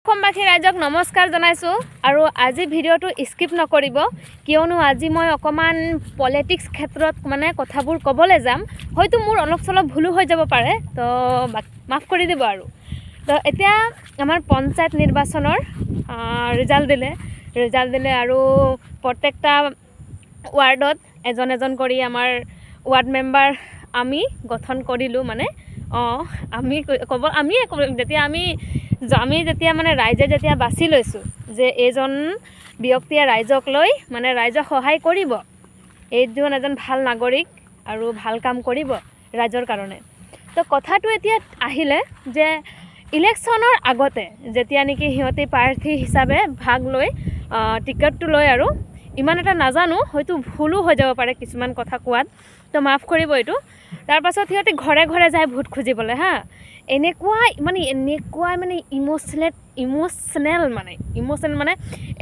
অসমবাসী ৰাইজক নমস্কাৰ জনাইছোঁ আৰু আজি ভিডিঅ'টো স্কিপ নকৰিব কিয়নো আজি মই অকমান পলিটিক্স ক্ষেত্ৰত মানে কথাবোৰ ক'বলৈ যাম হয়তো মোৰ অলপ চলপ ভুলো হৈ যাব পাৰে তো মাফ কৰি দিব আৰু তো এতিয়া আমাৰ পঞ্চায়ত নিৰ্বাচনৰ ৰিজাল্ট দিলে আৰু প্ৰত্যেকটা ৱাৰ্ডত এজন কৰি আমাৰ ৱাৰ্ড মেম্বাৰ আমি গঠন কৰিলোঁ মানে আমি যেতিয়া মানে ৰাইজে যেতিয়া বাছি লৈছোঁ যে এইজন ব্যক্তিয়ে ৰাইজক লৈ মানে ৰাইজক সহায় কৰিব এইজন এজন ভাল নাগৰিক আৰু ভাল কাম কৰিব ৰাইজৰ কাৰণে তো কথাটো এতিয়া আহিলে যে ইলেকশ্যনৰ আগতে যেতিয়া নেকি সিহঁতে প্ৰাৰ্থী হিচাপে ভাগ লৈ টিকেটটো লৈ আৰু ইমান এটা নাজানো হয়তো ভুলো হৈ যাব পাৰে কিছুমান কথা কোৱাত তো মাফ কৰিব এইটো তাৰপাছত সিহঁতে ঘৰে ঘৰে যায় ভোট খুজিবলৈ এনেকুৱাই মানে ইমোচনেল মানে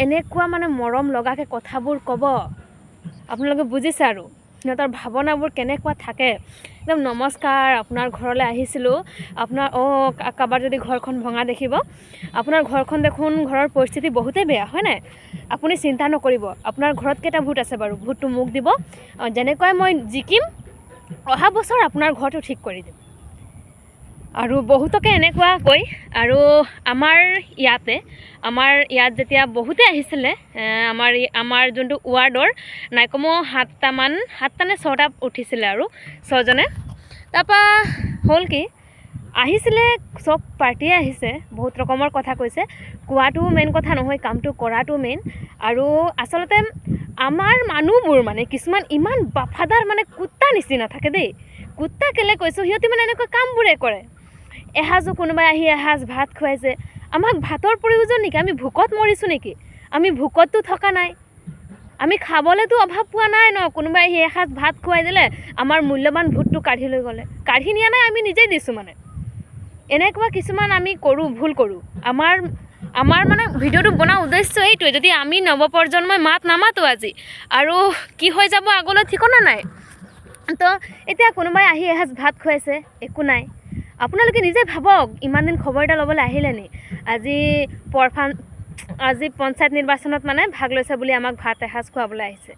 এনেকুৱা মানে মৰম লগাকৈ কথাবোৰ ক'ব আপোনালোকে বুজিছে আৰু সিহঁতৰ ভাৱনাবোৰ কেনেকুৱা থাকে একদম নমস্কাৰ আপোনাৰ ঘৰলৈ আহিছিলোঁ আপোনাৰ কাৰোবাৰ যদি ঘৰখন ভঙা দেখিব আপোনাৰ ঘৰখন দেখোন ঘৰৰ পৰিস্থিতি বহুতেই বেয়া হয় নাই আপুনি চিন্তা নকৰিব আপোনাৰ ঘৰত কেইটা ভোট আছে বাৰু ভোটটো মোক দিব যেনেকৈ মই জিকিম অহা বছৰ আপোনাৰ ঘৰটো ঠিক কৰি দিম আৰু বহুতকে এনেকুৱা কৈ আৰু আমাৰ ইয়াত যেতিয়া বহুতে আহিছিলে আমাৰ যোনটো ৱাৰ্ডৰ নাইকমেও সাতটা নে ছটা উঠিছিলে আৰু ছজনে তাৰপৰা হ'ল কি আহিছিলে চব পাৰ্টিয়ে আহিছে বহুত ৰকমৰ কথা কৈছে কোৱাটো মেইন কথা নহয় কামটো কৰাটো মেইন আৰু আচলতে আমাৰ মানুহবোৰ মানে কিছুমান ইমান বাফাদাৰ মানে কুত্তা নিচিনা থাকে দেই কুত্তা কেলে কৈছোঁ সিহঁতে মানে এনেকুৱা কামবোৰে কৰে এসাঁজো কোনোবাই আহি এসাঁজ ভাত খুৱাইছে আমাক ভাতৰ প্ৰয়োজন নেকি আমি ভোকত মৰিছোঁ নেকি আমি ভোকততো থকা নাই আমি খাবলৈতো অভাৱ পোৱা নাই ন কোনোবাই আহি এসাঁজ ভাত খুৱাই দিলে আমাৰ মূল্যৱান ভোটটো কাঢ়ি লৈ গ'লে কাঢ়ি নিয়া নাই আমি নিজেই দিছোঁ মানে এনেকুৱা কিছুমান আমি ভুল কৰোঁ আমাৰ মানে ভিডিঅ'টো বনোৱাৰ উদ্দেশ্য এইটোৱে যদি আমি নৱপ্ৰজন্মই মাত নামাতো আজি আৰু কি হৈ যাব আগলৈ ঠিকনা নাই তো এতিয়া কোনোবাই আহি এসাঁজ ভাত খুৱাইছে একো নাই আপোনালোকে নিজে ভাবক ইমান দিন খবৰ এটা ল'বলৈ আহিলে নি আজি পঞ্চায়ত নিৰ্বাচনত মানে ভাগ লৈছে বুলি আমাক ভাত এসাঁজ খুৱাবলৈ আহিছে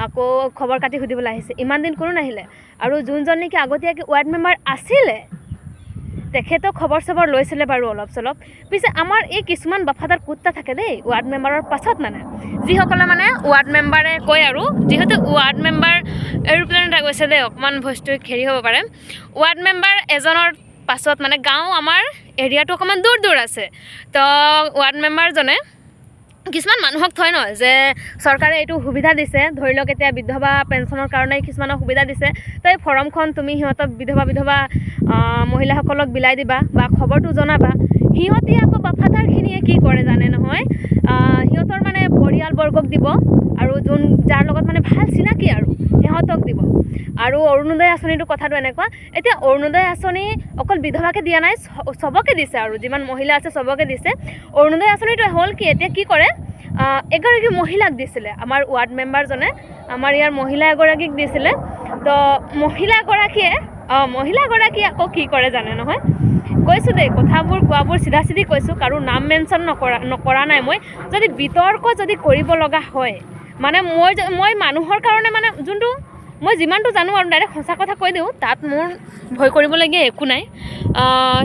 আকৌ খবৰ কাটি সুধিবলৈ আহিছে ইমান দিন কোনো নাহিলে আৰু যোনজন নেকি আগতীয়াকৈ ৱাৰ্ড মেম্বাৰ আছিলে তেখেতক খবৰ চবৰ লৈছিলে বাৰু অলপ চলপ পিছে আমাৰ এই কিছুমান বাফাদাৰ কুত্তা থাকে দেই ৱাৰ্ড মেম্বাৰৰ পাছত মানে যিসকলে মানে ৱাৰ্ড মেম্বাৰে কয় আৰু যিহেতু ৱাৰ্ড মেম্বাৰ এৰোপ্লেন এটা গৈছে দেই অকণমান ভইচটো হেৰি হ'ব পাৰে ৱাৰ্ড মেম্বাৰ এজনৰ পাছত মানে গাঁও আমাৰ এৰিয়াটো অকণমান দূৰ আছে তো ৱাৰ্ড মেম্বাৰজনে কিছুমান মানুহক থয় ন যে চৰকাৰে এইটো সুবিধা দিছে ধৰি লওক এতিয়া বিধৱা পেঞ্চনৰ কাৰণে কিছুমানক সুবিধা দিছে তো এই ফৰ্মখন তুমি সিহঁতক বিধৱা মহিলাসকলক বিলাই দিবা বা খবৰটো জনাবা সিহঁতে আকৌ বাফাদাৰখিনিয়ে কি কৰে জানে নহয় সিহঁতৰ মানে পৰিয়ালবৰ্গক দিব আৰু যাৰ লগত মানে ভাল চিনাকি আৰু সিহঁতক দিব আৰু অৰুণোদয় আঁচনিটো কথাটো এনেকুৱা এতিয়া অৰুণোদয় আঁচনি অকল বিধৱাকে দিয়া নাই চবকে দিছে আৰু যিমান মহিলা আছে চবকে দিছে অৰুণোদয় আঁচনিটো হ'ল কি এতিয়া কি কৰে এগৰাকী মহিলাক দিছিলে আমাৰ ৱাৰ্ড মেম্বাৰজনে আমাৰ ইয়াৰ মহিলা এগৰাকীক দিছিলে তো মহিলাগৰাকীয়ে আকৌ কি কৰে জানে নহয় কৈছোঁ দেই কথাবোৰ কোৱাবোৰ চিধা কৈছোঁ কাৰো নাম মেনশ্যন নকৰা নাই মই যদি বিতৰ্ক যদি কৰিব লগা হয় মানে মই মানুহৰ কাৰণে মানে যোনটো মই যিমানটো জানো আৰু ডাইৰেক্ট সঁচা কথা কৈ দিওঁ তাত মোৰ ভয় কৰিবলগীয়া একো নাই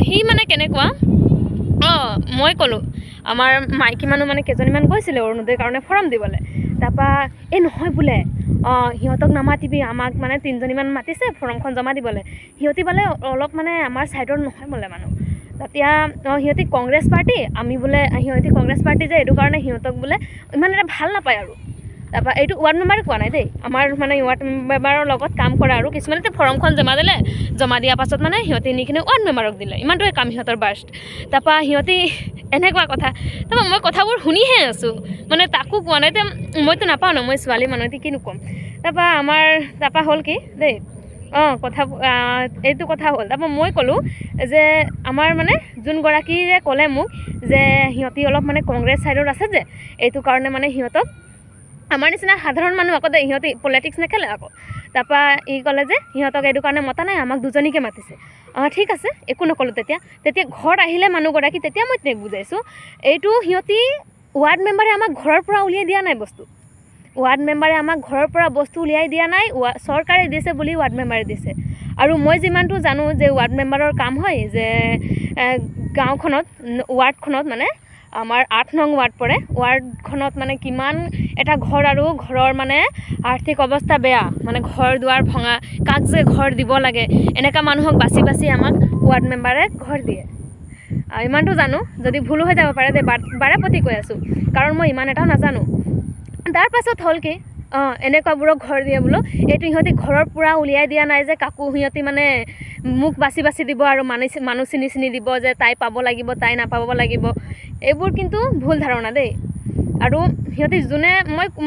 সি মানে কেনেকুৱা মই ক'লোঁ আমাৰ মাইকী মানুহ মানে কেইজনীমান গৈছিলে অৰুণোদয়ৰ কাৰণে ফৰ্ম দিবলৈ তাৰপৰা নহয় বোলে সিহঁতক নামাতিবি আমাক মানে 3জনীমান মাতিছে ফৰ্মখন জমা দিবলৈ সিহঁতি বোলে অলপ মানে আমাৰ ছাইডৰ নহয় বোলে মানুহ তেতিয়া সিহঁতি কংগ্ৰেছ পাৰ্টি আমি বোলে সিহঁতি কংগ্ৰেছ পাৰ্টি যে এইটো কাৰণে সিহঁতক বোলে ইমান এটা ভাল নাপায় আৰু তাৰপৰা এইটো ৱাৰ্ড মেম্বাৰে কোৱা নাই দেই আমাৰ মানে ৱাৰ্ড মেম্বাৰৰ লগত কাম কৰা আৰু কিছুমানে ফৰ্মখন জমা দিয়াৰ পাছত মানে সিহঁতি নিকিনে ৱাৰ্ড মেম্বাৰক দিলে ইমানটোৱে কাম সিহঁতৰ বাষ্ট তাৰপৰা সিহঁতি এনেকুৱা কথা তাৰপৰা মই কথাবোৰ শুনিহে আছোঁ মানে তাকো কোৱা নাই এতিয়া মইতো নাপাওঁ ন মই ছোৱালী মানুহ এতিয়া কিনো ক'ম তাৰপৰা হ'ল কি দেই এইটো কথা হ'ল তাৰপৰা মই ক'লোঁ যে আমাৰ মানে যোনগৰাকীয়ে ক'লে মোক যে সিহঁতি অলপ মানে কংগ্ৰেছ ছাইডত আছে যে এইটো কাৰণে মানে সিহঁতক আমাৰ নিচিনা সাধাৰণ মানুহ আকৌ দে সিহঁতে পলিটিক্স নেখেলে আকৌ। তাৰপৰা ই ক'লে যে সিহঁতক এইটো কাৰণে মতা নাই, আমাক দুজনীকে মাতিছে। ঠিক আছে, একো নক'লোঁ। তেতিয়া ঘৰত আহিলে মানুহগৰাকী, তেতিয়া মই তেওঁক বুজাইছোঁ এইটো সিহঁতি ৱাৰ্ড মেম্বাৰে আমাক ঘৰৰ পৰা উলিয়াই দিয়া নাই বস্তু। ৱাৰ্ড মেম্বাৰে আমাক ঘৰৰ পৰা বস্তু উলিয়াই দিয়া নাই, চৰকাৰে দিছে বুলি ৱাৰ্ড মেম্বাৰে দিছে। আৰু মই যিমানটো জানো যে ৱাৰ্ড মেম্বাৰৰ কাম হয় যে গাঁওখনত, ৱাৰ্ডখনত মানে আমাৰ 8 নং ৱাৰ্ড পৰে, ৱাৰ্ডখনত মানে কিমান এটা ঘৰ আৰু ঘৰৰ মানে আৰ্থিক অৱস্থা বেয়া, মানে ঘৰ দুৱাৰ ভঙা, কাক যে ঘৰ দিব লাগে, এনেকুৱা মানুহক বাছি বাছি আমাক ৱাৰ্ড মেম্বাৰে ঘৰ দিয়ে। ইমানটো জানো, যদি ভুলো হৈ যাব পাৰে, বাৰে প্ৰতি কৈ আছোঁ, কাৰণ মই ইমান এটাও নাজানো। তাৰ পাছত হ'ল কি, এনেকুৱাবোৰক ঘৰ দিয়ে বোলো। এইটো সিহঁতি ঘৰৰ পৰা উলিয়াই দিয়া নাই যে কাকো সিহঁতি মানে মোক বাছি বাছি দিব আৰু মানুহ চিনি দিব যে তাই পাব লাগিব, তাই নাপাব লাগিব। এইবোৰ কিন্তু ভুল ধাৰণা দেই। আৰু সিহঁতি যোনে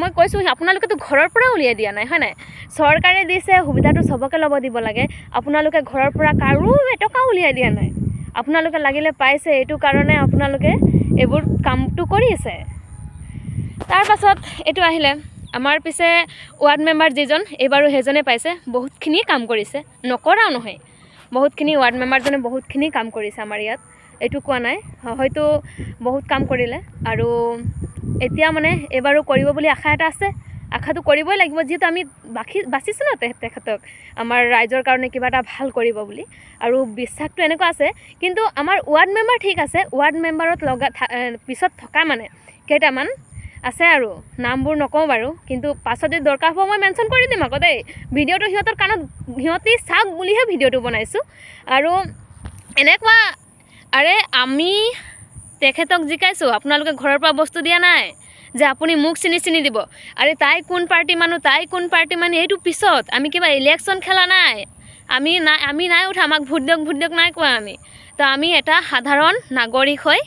মই কৈছোঁ আপোনালোকেতো ঘৰৰ পৰা উলিয়াই দিয়া নাই, হয় নাই? চৰকাৰে দিছে, সুবিধাটো চবকে ল'ব দিব লাগে। আপোনালোকে ঘৰৰ পৰা কাৰো এটকাও উলিয়াই দিয়া নাই। আপোনালোকে লাগিলে পাইছে, এইটো কাৰণে আপোনালোকে এইবোৰ কামটো কৰি আছে। তাৰ পাছত এইটো আহিলে আমাৰ পিছে ৱাৰ্ড মেম্বাৰ যিজন, এইবাৰো সেইজনে পাইছে, বহুতখিনি কাম কৰিছে, নকৰাও নহয়। বহুতখিনি ৱাৰ্ড মেম্বাৰজনে বহুতখিনি কাম কৰিছে আমাৰ ইয়াত, এইটো কোৱা নাই, হয়তো বহুত কাম কৰিলে। আৰু এতিয়া মানে এইবাৰো কৰিব বুলি আশা এটা আছে। আশাটো কৰিবই লাগিব, যিহেতু আমি বাচিছোঁ ন তেখেতক, আমাৰ ৰাইজৰ কাৰণে কিবা এটা ভাল কৰিব বুলি। আৰু বিশ্বাসটো এনেকুৱা আছে। কিন্তু আমাৰ ৱাৰ্ড মেম্বাৰ ঠিক আছে, ৱাৰ্ড মেম্বাৰত পিছত থকা মানে কেইটামান আছে আৰু নামবোৰ নকওঁ বাৰু, কিন্তু পাছত যদি দৰকাৰ হ'ব মই মেনশ্যন কৰি দিম আকৌ দেই। ভিডিঅ'টো সিহঁতৰ কাৰণত সিহঁতি চাওক বুলিহে ভিডিঅ'টো বনাইছোঁ। আৰু এনেকুৱা, আমি তেখেতক জিকাইছোঁ, আপোনালোকে ঘৰৰ পৰা বস্তু দিয়া নাই যে আপুনি মোক চিনি দিব। তাই কোন পাৰ্টি মানুহ, এইটো পিছত। আমি কিবা ইলেকশ্যন খেলা নাই, আমি নাই উঠা, আমাক ভোট দিয়ক নাই কোৱা আমি। তো আমি এটা সাধাৰণ নাগৰিক হয়,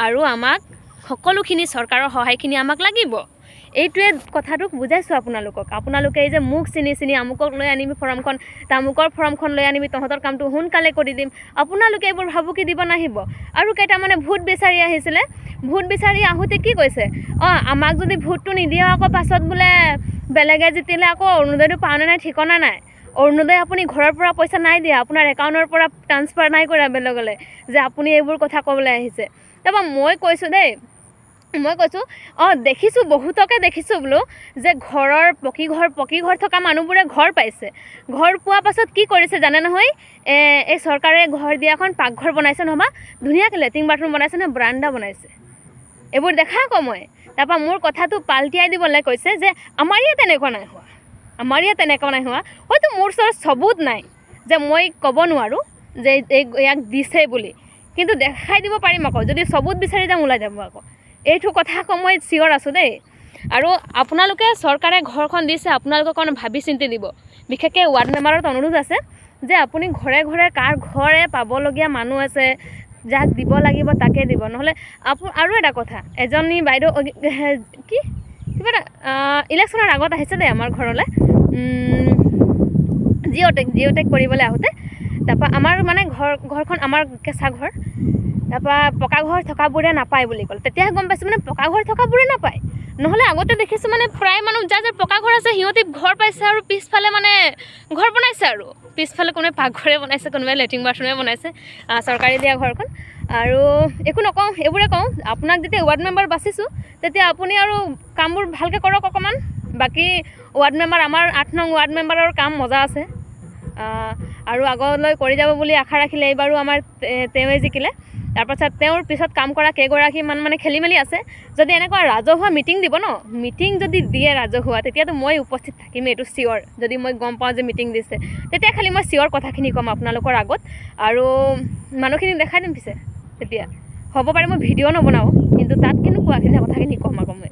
আৰু আমাক সকলোখিনি চৰকাৰৰ সহায়খিনি আমাক লাগিব। এইটোৱে কথাটোক বুজাইছোঁ আপোনালোকে এই যে মোক চিনি আমুকক লৈ আনিবি ফৰ্মখন, তামুকৰ ফৰ্মখন লৈ আনিবি, তহঁতৰ কামটো সোনকালে কৰি দিম, আপোনালোকে এইবোৰ ভাবুকি দিব নাহিব। আৰু কেইটামানে ভোট বিচাৰি আহিছিলে, ভোট বিচাৰি আহোঁতে কি কৈছে, আমাক যদি ভোটটো নিদিয়ে আকৌ পাছত বোলে বেলেগে জিতিলে আকৌ অৰুণোদয়টো পাওঁনে নাই ঠিকনা নাই। অৰুণোদয় আপুনি ঘৰৰ পৰা পইচা নাই দিয়া, আপোনাৰ একাউণ্টৰ পৰা ট্ৰান্সফাৰ নাই কৰা বেলেগলৈ, যে আপুনি এইবোৰ কথা ক'বলৈ আহিছে। তাৰপৰা মই কৈছোঁ দেখিছোঁ, বহুতকে দেখিছোঁ বোলো, যে পকী ঘৰ থকা মানুহবোৰে ঘৰ পাইছে। ঘৰ পোৱাৰ পাছত কি কৰিছে জানে নহয়, এই চৰকাৰে ঘৰ দিয়াখন পাকঘৰ বনাইছে, নহ'বা ধুনীয়াকৈ লেট্ৰিন বাথৰুম বনাইছে, নহয় বাৰাণ্ডা বনাইছে। এইবোৰ দেখা আকৌ মই। তাৰপৰা মোৰ কথাটো পাল্টিয়াই দিবলৈ কৈছে যে আমাৰ ইয়াত তেনেকুৱা নাই হোৱা। হয়তো মোৰ ওচৰত চবুত নাই যে মই ক'ব নোৱাৰোঁ যে ইয়াক দিছে বুলি, কিন্তু দেখাই দিব পাৰিম আকৌ। যদি চবুত বিচাৰি যাম ওলাই যাব আকৌ। এইটো কথা আকৌ মই চিয়ৰ আছোঁ দেই। আৰু আপোনালোকে চৰকাৰে ঘৰখন দিছে, আপোনালোকৰ কাৰণে ভাবি চিন্তি দিব। বিশেষকৈ ৱাৰ্ড মেম্বাৰত অনুৰোধ আছে যে আপুনি ঘৰে ঘৰে কাৰ ঘৰে পাবলগীয়া মানুহ আছে, যাক দিব লাগিব তাকে দিব। নহ'লে আৰু এটা কথা, এজনী বাইদেউ কিবা এটা ইলেকশ্যনৰ আগত আহিছে দেই আমাৰ ঘৰলৈ, জিঅ'টেক কৰিবলৈ আহোঁতে। তাৰপৰা আমাৰ মানে ঘৰখন আমাৰ কেঁচা ঘৰ, তাৰপৰা পকা ঘৰ থকাবোৰে নাপায় বুলি ক'লে। তেতিয়াহে গম পাইছোঁ মানে পকা ঘৰ থকাবোৰে নাপায়। নহ'লে আগতে দেখিছোঁ মানে প্ৰায় মানুহ যাৰ পকা ঘৰ আছে সিহঁতি ঘৰ পাইছে, আৰু পিছফালে মানে ঘৰ বনাইছে, আৰু পিছফালে কোনোবাই পাকঘৰে বনাইছে, কোনোবাই লেট্ৰিন বাথৰুমে বনাইছে, চৰকাৰে দিয়া ঘৰখন। আৰু একো নকওঁ, এইবোৰে কওঁ, আপোনাক যেতিয়া ৱাৰ্ড মেম্বাৰ বাচিছোঁ তেতিয়া আপুনি আৰু কামবোৰ ভালকৈ কৰক অকণমান। বাকী ৱাৰ্ড মেম্বাৰ, আমাৰ 8 নং ৱাৰ্ড মেম্বাৰৰ কাম মজা আছে, আৰু আগলৈ কৰি যাব বুলি আশা ৰাখিলে। এইবাৰো আমাৰ তেওঁৱে জিকিলে। তাৰপাছত তেওঁৰ পিছত কাম কৰা কেইগৰাকীমান মানে খেলি মেলি আছে। যদি এনেকুৱা ৰাজহুৱা মিটিং দিব ন, মিটিং যদি দিয়ে ৰাজহুৱা, তেতিয়াতো মই উপস্থিত থাকিমেই, এইটো চিয়ৰ। যদি মই গম পাওঁ যে মিটিং দিছে, তেতিয়া খালি মই চিয়ৰ কথাখিনি ক'ম আপোনালোকৰ আগত, আৰু মানুহখিনি দেখাই দিম। পিছে তেতিয়া হ'ব পাৰে মই ভিডিঅ' নবনাওঁ, কিন্তু তাত কিন্তু কোৱাখিনি কথাখিনি ক'ম আকৌ মই।